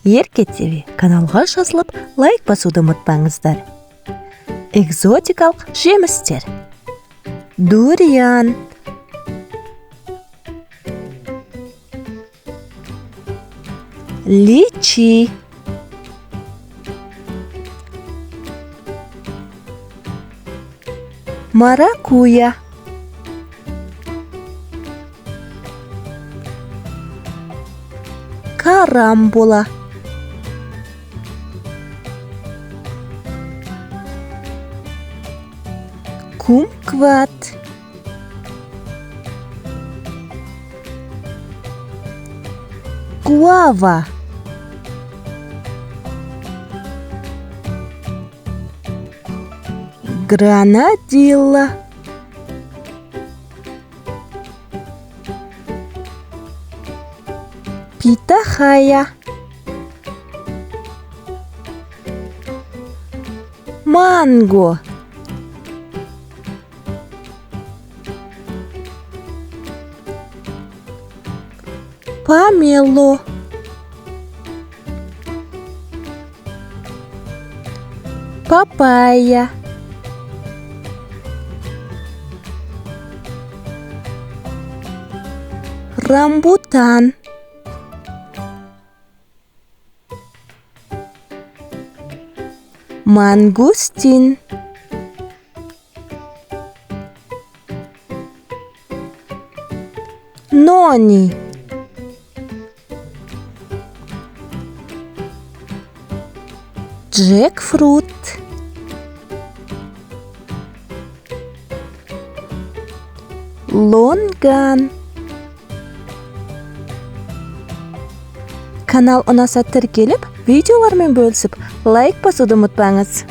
Ерке ТВ каналға жазылып, лайк басуды ұмытпаңыздар. Экзотикалық жемістер. Дуриан, личи, маракуйя, карамбула, кумкват, гуава, гранадилла, питахая, манго, помело, папайя, рамбутан, мангустин, нони, джекфрут, лонган. Канал ұнаса тіркеліп, видеолармен бөлісіп, лайк басуды ұмытпаңыз.